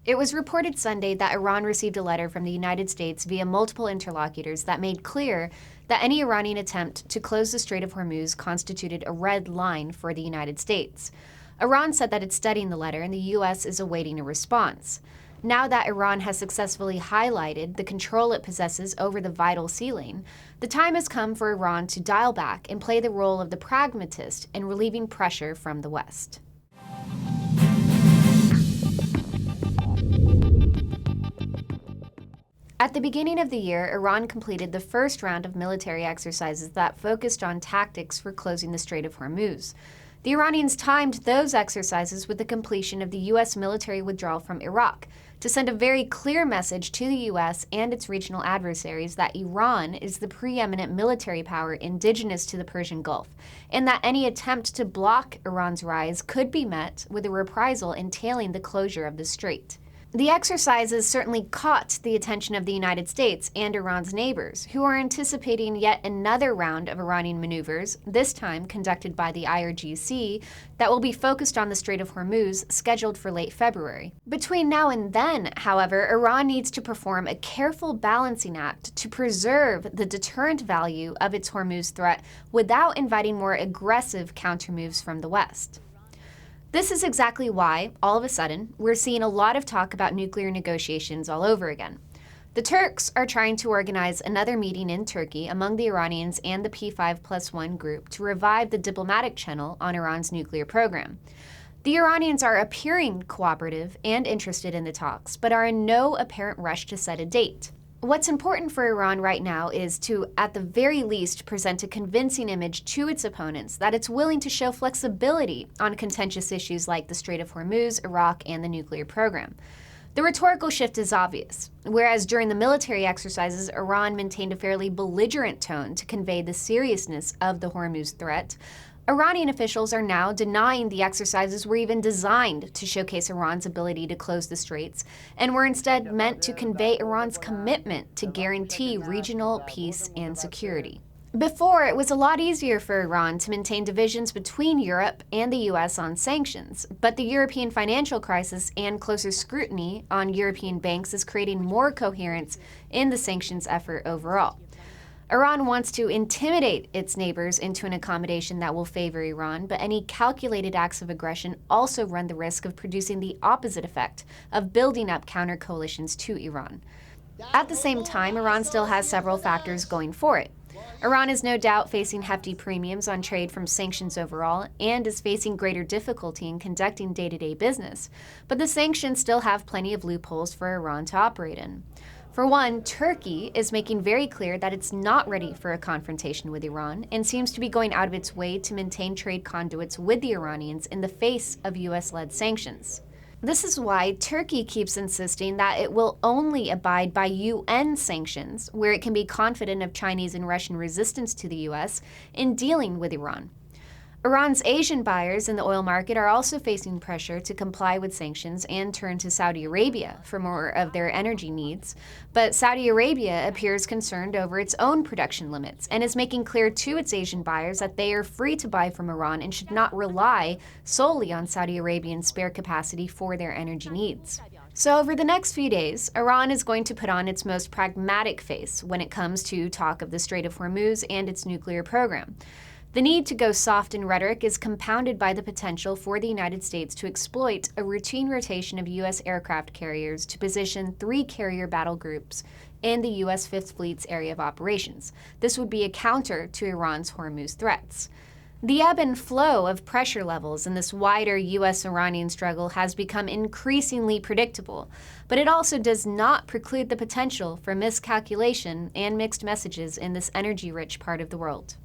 It was reported Sunday that Iran received a letter from the United States via multiple interlocutors that made clear that any Iranian attempt to close the Strait of Hormuz constituted a red line for the United States. Iran said that it's studying the letter and the U.S. is awaiting a response. Now that Iran has successfully highlighted the control it possesses over the vital sea lane, the time has come for Iran to dial back and play the role of the pragmatist in relieving pressure from the West. At the beginning of the year, Iran completed the first round of military exercises that focused on tactics for closing the Strait of Hormuz. The Iranians timed those exercises with the completion of the U.S. military withdrawal from Iraq to send a very clear message to the U.S. and its regional adversaries that Iran is the preeminent military power indigenous to the Persian Gulf, and that any attempt to block Iran's rise could be met with a reprisal entailing the closure of the strait. The exercises certainly caught the attention of the United States and Iran's neighbors, who are anticipating yet another round of Iranian maneuvers, this time conducted by the IRGC, that will be focused on the Strait of Hormuz, scheduled for late February. Between now and then, however, Iran needs to perform a careful balancing act to preserve the deterrent value of its Hormuz threat without inviting more aggressive countermoves from the West. This is exactly why, all of a sudden, we're seeing a lot of talk about nuclear negotiations all over again. The Turks are trying to organize another meeting in Turkey among the Iranians and the P5+1 group to revive the diplomatic channel on Iran's nuclear program. The Iranians are appearing cooperative and interested in the talks, but are in no apparent rush to set a date. What's important for Iran right now is to, at the very least, present a convincing image to its opponents that it's willing to show flexibility on contentious issues like the Strait of Hormuz, Iraq, and the nuclear program. The rhetorical shift is obvious. Whereas during the military exercises, Iran maintained a fairly belligerent tone to convey the seriousness of the Hormuz threat, Iranian officials are now denying the exercises were even designed to showcase Iran's ability to close the straits, and were instead meant to convey Iran's commitment to guarantee regional peace and security. Before, it was a lot easier for Iran to maintain divisions between Europe and the US on sanctions, but the European financial crisis and closer scrutiny on European banks is creating more coherence in the sanctions effort overall. Iran wants to intimidate its neighbors into an accommodation that will favor Iran, but any calculated acts of aggression also run the risk of producing the opposite effect of building up counter-coalitions to Iran. At the same time, Iran still has several factors going for it. Iran is no doubt facing hefty premiums on trade from sanctions overall and is facing greater difficulty in conducting day-to-day business, but the sanctions still have plenty of loopholes for Iran to operate in. For one, Turkey is making very clear that it's not ready for a confrontation with Iran and seems to be going out of its way to maintain trade conduits with the Iranians in the face of US-led sanctions. This is why Turkey keeps insisting that it will only abide by UN sanctions, where it can be confident of Chinese and Russian resistance to the US in dealing with Iran. Iran's Asian buyers in the oil market are also facing pressure to comply with sanctions and turn to Saudi Arabia for more of their energy needs, but Saudi Arabia appears concerned over its own production limits and is making clear to its Asian buyers that they are free to buy from Iran and should not rely solely on Saudi Arabian spare capacity for their energy needs. So over the next few days, Iran is going to put on its most pragmatic face when it comes to talk of the Strait of Hormuz and its nuclear program. The need to go soft in rhetoric is compounded by the potential for the United States to exploit a routine rotation of U.S. aircraft carriers to position 3 carrier battle groups in the U.S. Fifth Fleet's area of operations. This would be a counter to Iran's Hormuz threats. The ebb and flow of pressure levels in this wider U.S.-Iranian struggle has become increasingly predictable, but it also does not preclude the potential for miscalculation and mixed messages in this energy-rich part of the world.